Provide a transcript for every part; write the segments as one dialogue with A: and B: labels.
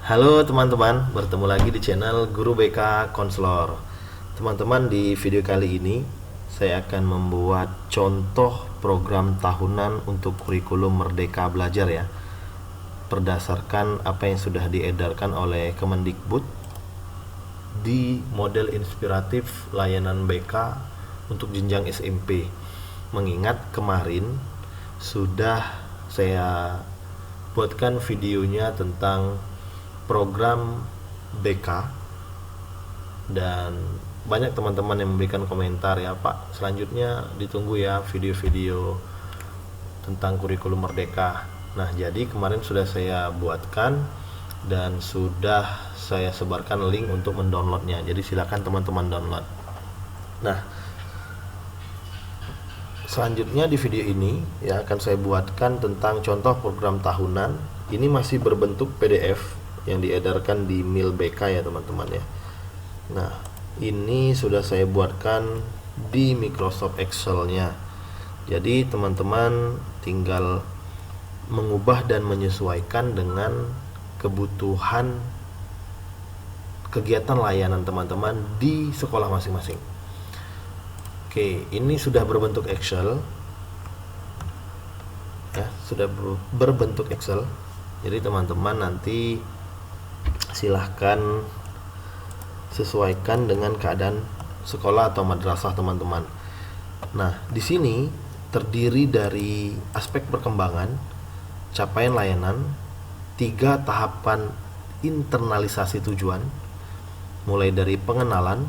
A: Halo teman-teman, bertemu lagi di channel Guru BK Konselor. Teman-teman, di video kali ini saya akan membuat contoh program tahunan untuk kurikulum Merdeka Belajar ya. Berdasarkan apa yang sudah diedarkan oleh Kemendikbud di model inspiratif layanan BK untuk jenjang SMP. Mengingat kemarin sudah saya buatkan videonya tentang program BK dan banyak teman-teman yang memberikan komentar ya Pak, selanjutnya ditunggu ya video-video tentang kurikulum Merdeka. Nah, jadi kemarin sudah saya buatkan dan sudah saya sebarkan link untuk mendownloadnya, jadi silakan teman-teman download. Nah, selanjutnya di video ini ya akan saya buatkan tentang contoh program tahunan. Ini masih berbentuk PDF yang diedarkan di Mil BK ya teman-teman ya. Nah, ini sudah saya buatkan di Microsoft Excel-nya. Jadi teman-teman tinggal mengubah dan menyesuaikan dengan kebutuhan kegiatan layanan teman-teman di sekolah masing-masing. Oke, ini sudah berbentuk Excel. Ya, sudah berbentuk Excel. Jadi teman-teman nanti silahkan sesuaikan dengan keadaan sekolah atau madrasah teman-teman. Nah, di sini terdiri dari aspek perkembangan, capaian layanan, 3 tahapan internalisasi tujuan, mulai dari pengenalan,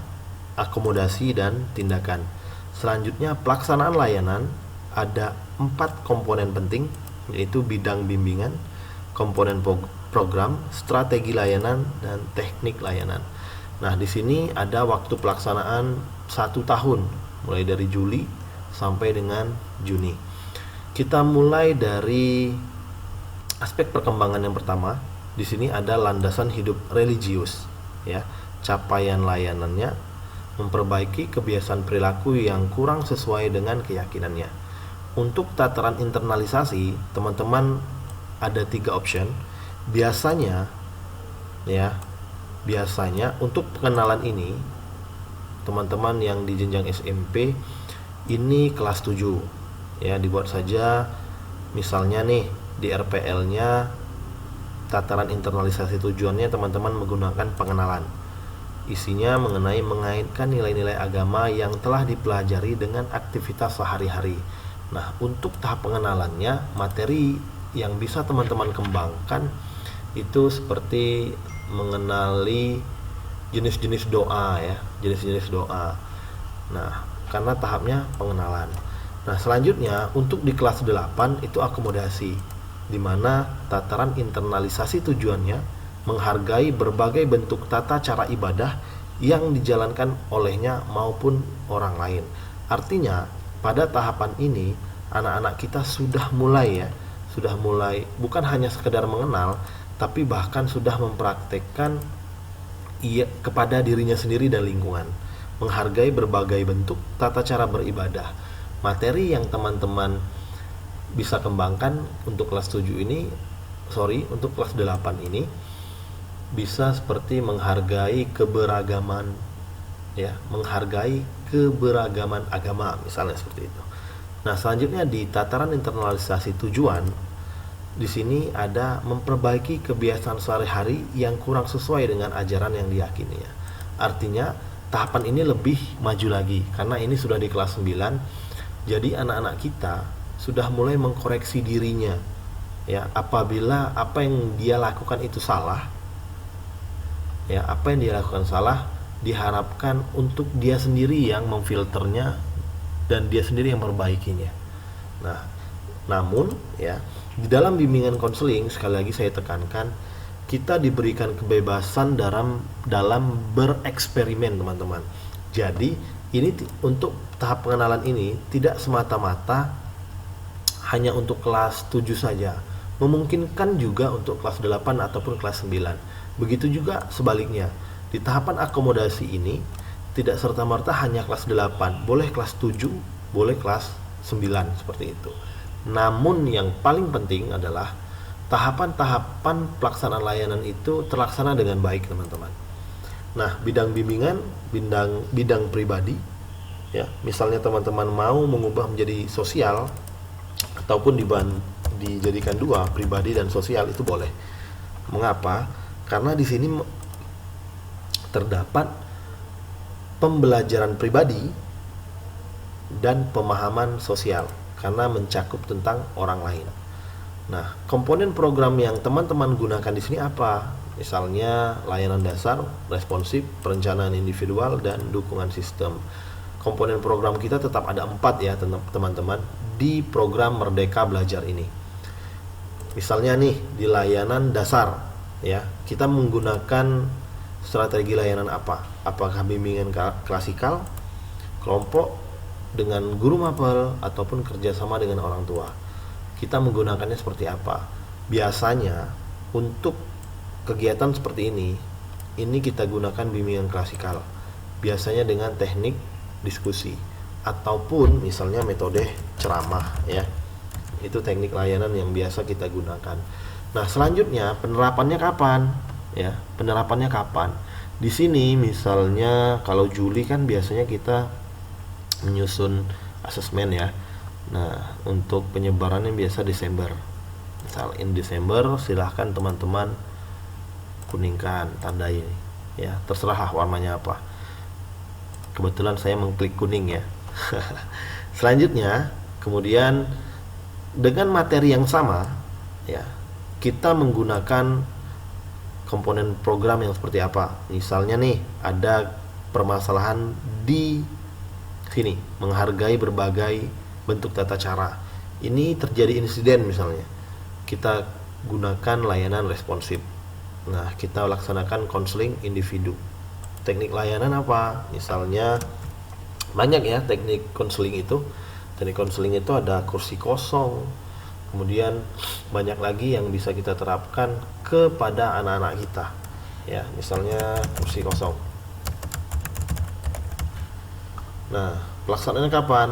A: akomodasi, dan tindakan. Selanjutnya pelaksanaan layanan, ada 4 komponen penting, yaitu bidang bimbingan, komponen program, strategi layanan, dan teknik layanan. Nah, di sini ada waktu pelaksanaan 1 tahun, mulai dari Juli sampai dengan Juni. Kita mulai dari aspek perkembangan yang pertama. Di sini ada landasan hidup religius, ya. Capaian layanannya memperbaiki kebiasaan perilaku yang kurang sesuai dengan keyakinannya. Untuk tataran internalisasi, teman-teman ada 3 option. Biasanya untuk pengenalan ini teman-teman yang di jenjang SMP ini kelas 7 ya, dibuat saja misalnya nih di RPL-nya tataran internalisasi tujuannya teman-teman menggunakan pengenalan. Isinya mengaitkan nilai-nilai agama yang telah dipelajari dengan aktivitas sehari-hari. Nah, untuk tahap pengenalannya, materi yang bisa teman-teman kembangkan itu seperti mengenali jenis-jenis doa ya, jenis-jenis doa. Nah, karena tahapnya pengenalan. Nah, selanjutnya untuk di kelas 8 itu akomodasi, di mana tataran internalisasi tujuannya menghargai berbagai bentuk tata cara ibadah yang dijalankan olehnya maupun orang lain. Artinya, pada tahapan ini anak-anak kita sudah mulai bukan hanya sekedar mengenal, tapi bahkan sudah mempraktekkan kepada dirinya sendiri dan lingkungan, menghargai berbagai bentuk tata cara beribadah. Materi yang teman-teman bisa kembangkan untuk kelas 7 ini, untuk kelas 8 ini bisa seperti menghargai keberagaman ya, menghargai keberagaman agama misalnya seperti itu. Nah, selanjutnya di tataran internalisasi tujuan, di sini ada memperbaiki kebiasaan sehari-hari yang kurang sesuai dengan ajaran yang diyakininya. Artinya tahapan ini lebih maju lagi karena ini sudah di kelas 9. Jadi anak-anak kita sudah mulai mengkoreksi dirinya ya, apabila apa yang dia lakukan itu salah. Ya, apa yang dia lakukan salah, diharapkan untuk dia sendiri yang memfilternya dan dia sendiri yang memperbaikinya. Nah, namun ya, di dalam bimbingan konseling, sekali lagi saya tekankan, kita diberikan kebebasan dalam bereksperimen teman-teman. Jadi ini untuk tahap pengenalan ini tidak semata-mata hanya untuk kelas 7 saja, memungkinkan juga untuk kelas 8 ataupun kelas 9. Begitu juga sebaliknya, di tahapan akomodasi ini tidak serta-merta hanya kelas 8, boleh kelas 7, boleh kelas 9 seperti itu. Namun yang paling penting adalah tahapan-tahapan pelaksanaan layanan itu terlaksana dengan baik, teman-teman. Nah, bidang bimbingan, bidang pribadi, ya, misalnya teman-teman mau mengubah menjadi sosial ataupun dijadikan dua, pribadi dan sosial, itu boleh. Mengapa? Karena di sini terdapat pembelajaran pribadi dan pemahaman sosial karena mencakup tentang orang lain. Nah, komponen program yang teman-teman gunakan di sini apa? Misalnya layanan dasar, responsif, perencanaan individual, dan dukungan sistem. Komponen program kita tetap ada 4 ya teman-teman di program Merdeka Belajar ini. Misalnya nih di layanan dasar ya, kita menggunakan strategi layanan apa? Apakah bimbingan klasikal, kelompok, dengan guru mapel, ataupun kerjasama dengan orang tua? Kita menggunakannya seperti apa? Biasanya untuk kegiatan seperti ini kita gunakan bimbingan klasikal, biasanya dengan teknik diskusi ataupun misalnya metode ceramah ya. Itu teknik layanan yang biasa kita gunakan. Nah, selanjutnya penerapannya kapan? Ya, penerapannya kapan? Di sini misalnya kalau Juli kan biasanya kita menyusun asesmen ya. Nah, untuk penyebarannya biasa Desember. Misal in Desember, silahkan teman-teman kuningkan, tandai ya, terserah warnanya apa. Kebetulan saya mengklik kuning ya. Selanjutnya, kemudian dengan materi yang sama ya, kita menggunakan komponen program yang seperti apa. Misalnya nih, ada permasalahan di sini, menghargai berbagai bentuk tata cara. Ini terjadi insiden misalnya, kita gunakan layanan responsif. Nah, kita laksanakan konseling individu. Teknik layanan apa? Misalnya banyak ya teknik konseling itu. Teknik konseling itu ada kursi kosong, kemudian banyak lagi yang bisa kita terapkan kepada anak-anak kita ya, misalnya kursi kosong. Nah, pelaksanaannya kapan?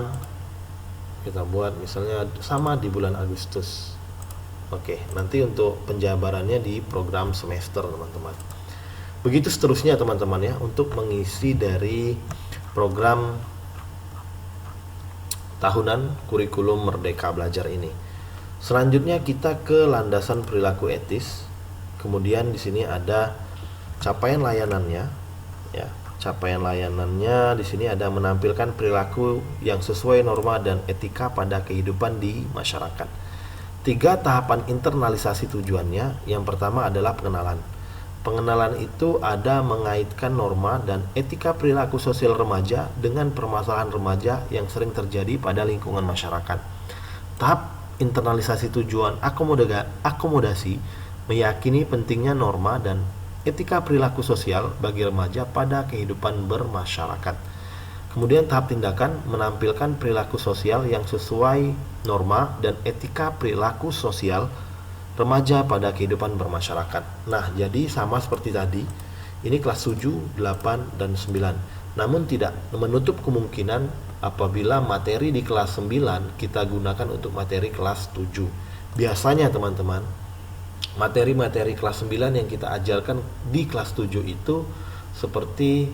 A: Kita buat misalnya sama di bulan Agustus. Oke, nanti untuk penjabarannya di program semester, teman-teman. Begitu seterusnya, teman-teman ya, untuk mengisi dari program tahunan kurikulum Merdeka Belajar ini. Selanjutnya kita ke landasan perilaku etis. Kemudian di sini ada capaian layanannya ya. Capaian layanannya di sini ada menampilkan perilaku yang sesuai norma dan etika pada kehidupan di masyarakat. 3 tahapan internalisasi tujuannya. Yang pertama adalah pengenalan. Pengenalan itu ada mengaitkan norma dan etika perilaku sosial remaja dengan permasalahan remaja yang sering terjadi pada lingkungan masyarakat. Tahap internalisasi tujuan akomodasi meyakini pentingnya norma dan etika perilaku sosial bagi remaja pada kehidupan bermasyarakat. Kemudian tahap tindakan menampilkan perilaku sosial yang sesuai norma dan etika perilaku sosial remaja pada kehidupan bermasyarakat. Nah, jadi sama seperti tadi, ini kelas 7, 8, dan 9. Namun tidak menutup kemungkinan apabila materi di kelas 9 kita gunakan untuk materi kelas 7. Biasanya teman-teman, materi-materi kelas 9 yang kita ajarkan di kelas 7 itu seperti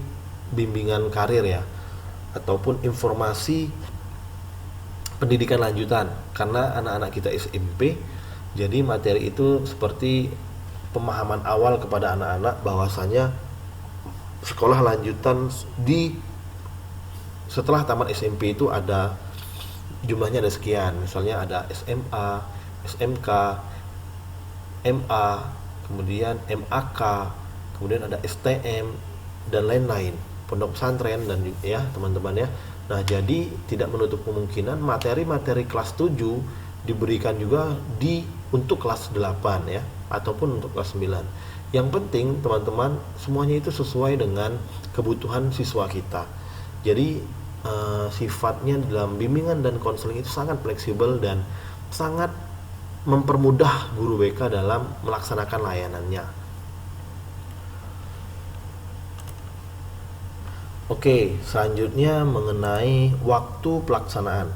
A: bimbingan karir ya, ataupun informasi pendidikan lanjutan, karena anak-anak kita SMP. Jadi materi itu seperti pemahaman awal kepada anak-anak bahwasanya sekolah lanjutan setelah tamat SMP itu ada jumlahnya ada sekian. Misalnya ada SMA, SMK, MA, kemudian MAK, kemudian ada STM dan lain-lain, pondok pesantren dan ya teman-teman ya. Nah, jadi tidak menutup kemungkinan materi-materi kelas 7 diberikan juga untuk kelas 8 ya, ataupun untuk kelas 9. Yang penting teman-teman semuanya itu sesuai dengan kebutuhan siswa kita. Jadi sifatnya dalam bimbingan dan konseling itu sangat fleksibel dan sangat mempermudah guru BK dalam melaksanakan layanannya. Oke, selanjutnya mengenai waktu pelaksanaan.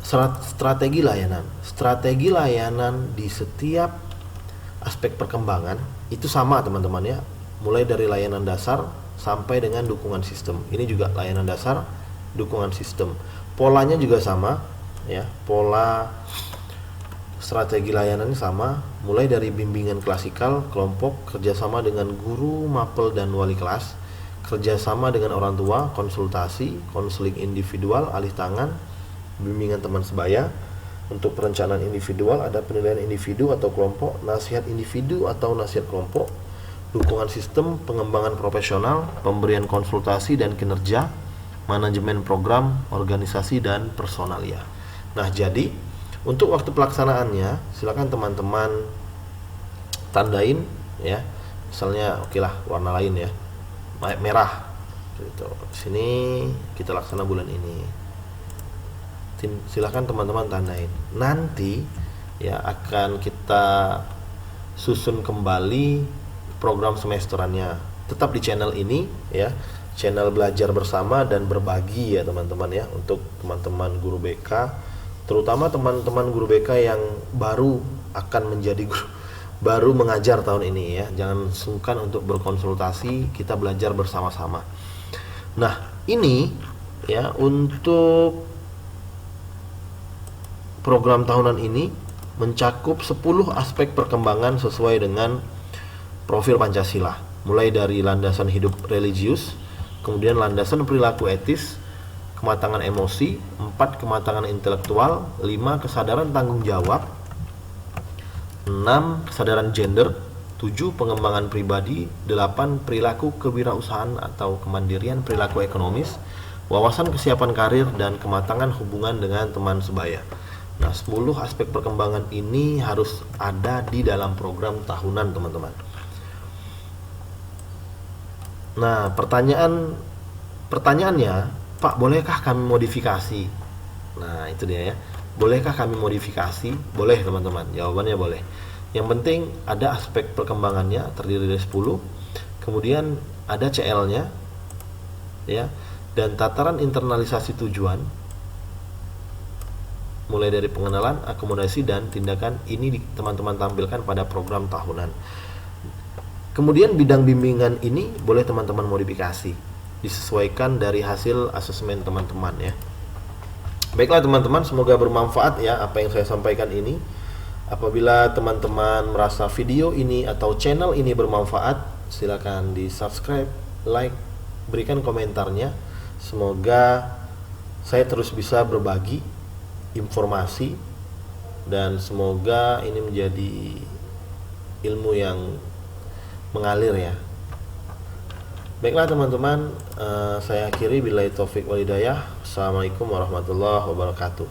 A: Strategi layanan. Strategi layanan di setiap aspek perkembangan itu sama teman-teman ya. Mulai dari layanan dasar sampai dengan dukungan sistem. Ini juga layanan dasar, dukungan sistem. Polanya juga sama ya. Pola strategi layanan sama, mulai dari bimbingan klasikal, kelompok, kerjasama dengan guru, mapel, dan wali kelas, kerjasama dengan orang tua, konsultasi, konseling individual, alih tangan, bimbingan teman sebaya. Untuk perencanaan individual ada penilaian individu atau kelompok, nasihat individu atau nasihat kelompok, dukungan sistem, pengembangan profesional, pemberian konsultasi dan kinerja, manajemen program, organisasi, dan personalia. Nah, jadi untuk waktu pelaksanaannya silakan teman-teman tandain ya. Misalnya oke lah warna lain ya. Merah gitu. Sini kita laksana bulan ini. Silakan teman-teman tandain. Nanti ya akan kita susun kembali program semesterannya. Tetap di channel ini ya. Channel belajar bersama dan berbagi ya teman-teman ya, untuk teman-teman guru BK, terutama teman-teman guru BK yang baru akan menjadi guru, baru mengajar tahun ini ya. Jangan sungkan untuk berkonsultasi, kita belajar bersama-sama. Nah, ini ya untuk program tahunan ini mencakup 10 aspek perkembangan sesuai dengan profil Pancasila. Mulai dari landasan hidup religius, kemudian landasan perilaku etis, kematangan emosi, 4 kematangan intelektual, 5 kesadaran tanggung jawab, 6 kesadaran gender, 7 pengembangan pribadi, 8 perilaku kewirausahaan atau kemandirian perilaku ekonomis, wawasan kesiapan karir, dan kematangan hubungan dengan teman sebaya. Nah, 10 aspek perkembangan ini harus ada di dalam program tahunan teman-teman. Nah, pertanyaannya, Pak, bolehkah kami modifikasi? Nah, itu dia ya. Bolehkah kami modifikasi? Boleh teman-teman, jawabannya boleh. Yang penting ada aspek perkembangannya, terdiri dari 10. Kemudian ada CL-nya ya, dan tataran internalisasi tujuan, mulai dari pengenalan, akomodasi, dan tindakan. Ini teman-teman tampilkan pada program tahunan. Kemudian bidang bimbingan ini boleh teman-teman modifikasi, disesuaikan dari hasil asesmen teman-teman ya. Baiklah teman-teman, semoga bermanfaat ya apa yang saya sampaikan ini. Apabila teman-teman merasa video ini atau channel ini bermanfaat, silakan di subscribe, like, berikan komentarnya. Semoga saya terus bisa berbagi informasi, dan semoga ini menjadi ilmu yang mengalir ya. Baiklah teman-teman, saya akhiri billahi taufik wal hidayah. Assalamualaikum warahmatullahi wabarakatuh.